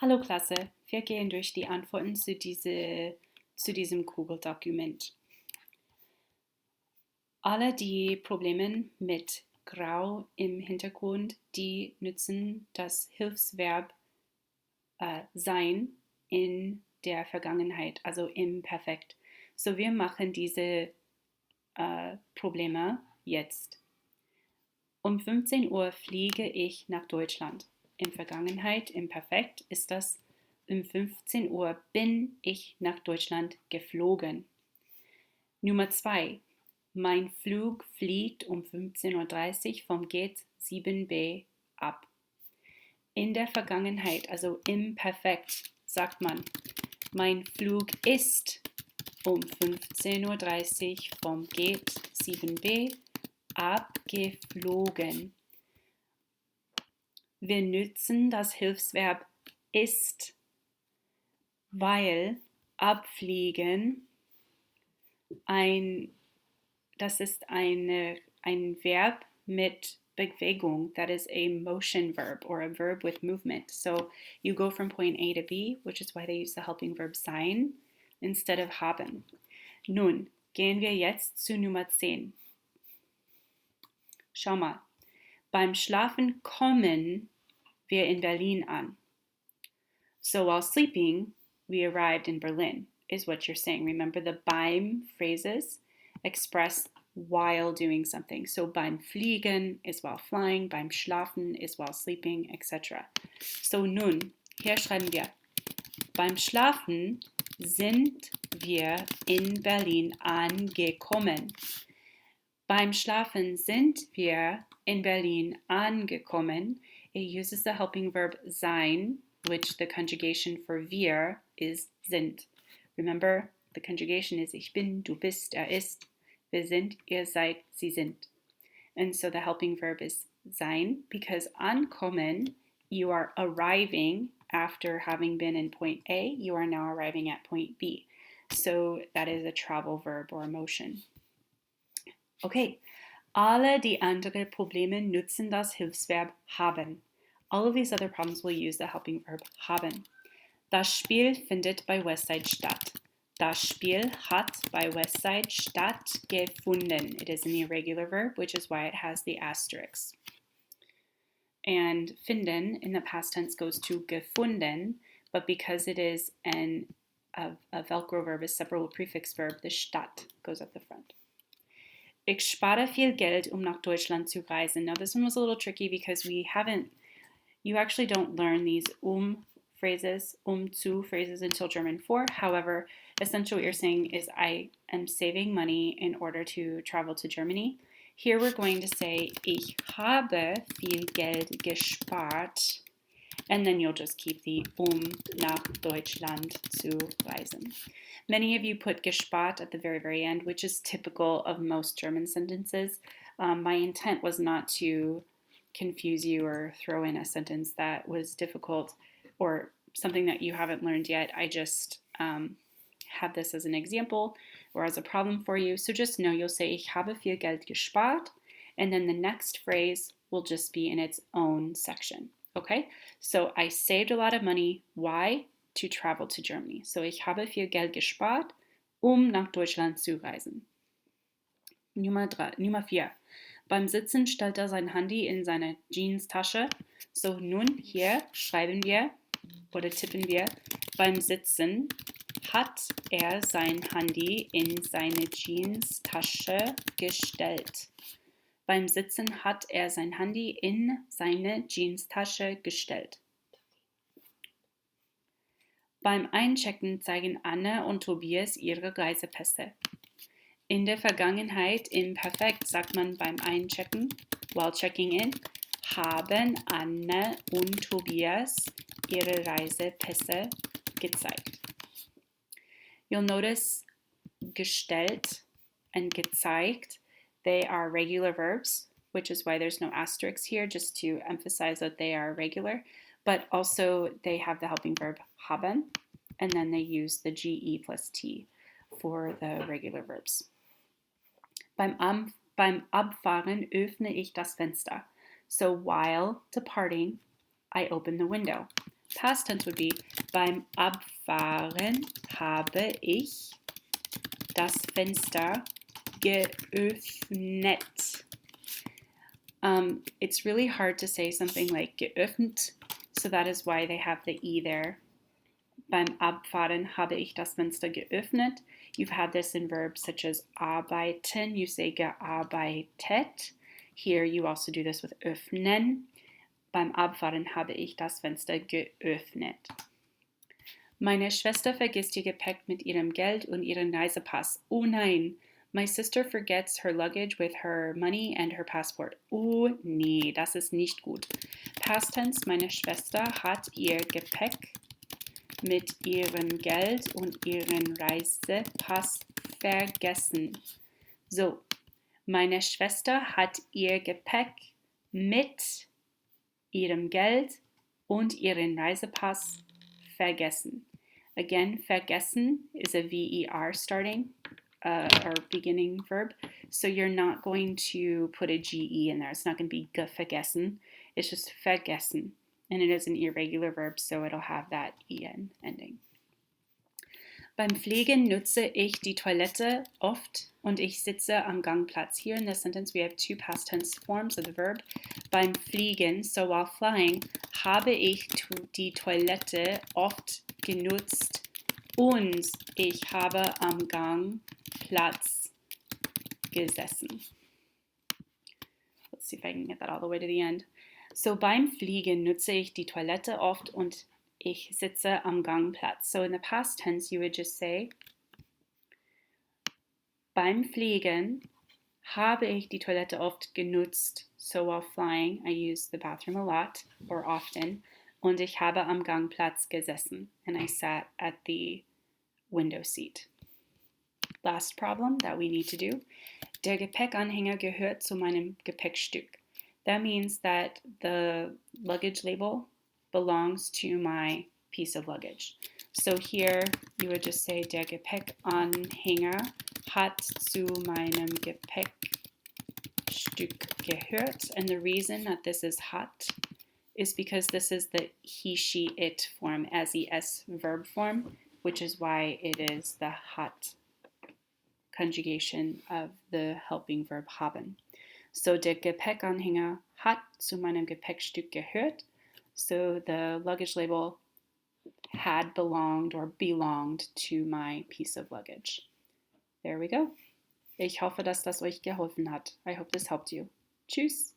Hallo Klasse, wir gehen durch die Antworten zu diesem Google-Dokument. Alle die Probleme mit Grau im Hintergrund, die nutzen das Hilfsverb sein in der Vergangenheit, also im Perfekt. So wir machen diese Probleme jetzt. Um 15 Uhr fliege ich nach Deutschland. In Vergangenheit, im Perfekt ist das um 15 Uhr bin ich nach Deutschland geflogen. Nummer 2. Mein Flug fliegt um 15:30 Uhr vom Gate 7b ab. In der Vergangenheit, also im Perfekt, sagt man, mein Flug ist um 15:30 Uhr vom Gate 7b abgeflogen. Wir nutzen das Hilfsverb ist, weil abfliegen das ist ein Verb mit Bewegung. That is a motion verb or a verb with movement. So you go from point A to B, which is why they use the helping verb sein instead of haben. Nun gehen wir jetzt zu Nummer 10. Schau mal, beim Schlafen kommen wir in Berlin an. So while sleeping, we arrived in Berlin, is what you're saying. Remember the beim phrases express while doing something. So beim Fliegen is while flying, beim Schlafen is while sleeping, etc. So nun, hier schreiben wir, beim Schlafen sind wir in Berlin angekommen. Beim Schlafen sind wir in Berlin angekommen. It uses the helping verb sein, which the conjugation for wir is sind. Remember, the conjugation is ich bin, du bist, er ist, wir sind, ihr seid, sie sind. And so the helping verb is sein, because ankommen, you are arriving after having been in point A, you are now arriving at point B. So that is a travel verb or a motion. Okay, alle die anderen Probleme nutzen das Hilfsverb haben. All of these other problems will use the helping verb haben. Das Spiel findet bei Westside statt. Das Spiel hat bei Westside stattgefunden. It is an irregular verb, which is why it has the asterisk. And finden in the past tense goes to gefunden, but because it is a Velcro verb, a separable prefix verb, the stadt goes at the front. Ich spare viel Geld, nach Deutschland zu reisen. Now this one was a little tricky because you actually don't learn these phrases, zu phrases until German 4. However, essentially what you're saying is I am saving money in order to travel to Germany. Here we're going to say, ich habe viel Geld gespart. And then you'll just keep the nach Deutschland zu reisen. Many of you put gespart at the very, very end, which is typical of most German sentences. My intent was not to confuse you or throw in a sentence that was difficult or something that you haven't learned yet. I just have this as an example or as a problem for you. So just know you'll say, ich habe viel Geld gespart, and then the next phrase will just be in its own section. Okay, so I saved a lot of money. Why? To travel to Germany. So ich habe viel Geld gespart, nach Deutschland zu reisen. Nummer 4. Beim Sitzen stellt er sein Handy in seine Jeanstasche. So nun hier schreiben wir oder tippen wir, beim Sitzen hat er sein Handy in seine Jeanstasche gestellt. Beim Sitzen hat er sein Handy in seine Jeanstasche gestellt. Beim Einchecken zeigen Anne und Tobias ihre Reisepässe. In der Vergangenheit im Perfekt sagt man beim Einchecken, while checking in, haben Anne und Tobias ihre Reisepässe gezeigt. You'll notice gestellt and gezeigt, they are regular verbs, which is why there's no asterisks here, just to emphasize that they are regular, but also they have the helping verb haben, and then they use the GE plus T for the regular verbs. Beim Abfahren öffne ich das Fenster. So while departing, I open the window. Past tense would be, beim Abfahren habe ich das Fenster geöffnet. It's really hard to say something like geöffnet, so that is why they have the E there. Beim Abfahren habe ich das Fenster geöffnet. You've had this in verbs such as arbeiten. You say gearbeitet. Here you also do this with öffnen. Beim Abfahren habe ich das Fenster geöffnet. Meine Schwester vergisst ihr Gepäck mit ihrem Geld und ihren Reisepass. Oh nein! My sister forgets her luggage with her money and her passport. Oh nee, das ist nicht gut. Past tense, meine Schwester hat ihr Gepäck mit ihrem Geld und ihren Reisepass vergessen. So, meine Schwester hat ihr Gepäck mit ihrem Geld und ihren Reisepass vergessen. Again, vergessen is a VER starting or beginning verb, so you're not going to put a GE in there. It's not going to be vergessen. It's just vergessen. And it is an irregular verb, so it'll have that en ending. Beim Pflegen nutze ich die Toilette oft und ich sitze am Gangplatz. Here in this sentence we have two past tense forms of the verb. Beim Fliegen, so while flying, habe ich die Toilette oft genutzt und ich habe am Gangplatz gesessen. Let's see if I can get that all the way to the end. So beim Fliegen nutze ich die Toilette oft und ich sitze am Gangplatz. So in the past tense you would just say, beim Fliegen habe ich die Toilette oft genutzt. So while flying, I use the bathroom a lot or often. Und ich habe am Gangplatz gesessen. And I sat at the window seat. Last problem that we need to do. Der Gepäckanhänger gehört zu meinem Gepäckstück. That means that the luggage label belongs to my piece of luggage. So here you would just say, der Gepäckanhänger hat zu meinem Gepäckstück gehört. And the reason that this is hat is because this is the he, she, it form, SES verb form, which is why it is the hat conjugation of the helping verb haben. So der Gepäckanhänger hat zu meinem Gepäckstück gehört. So the luggage label had belonged or belonged to my piece of luggage. There we go. Ich hoffe, dass das euch geholfen hat. I hope this helped you. Tschüss.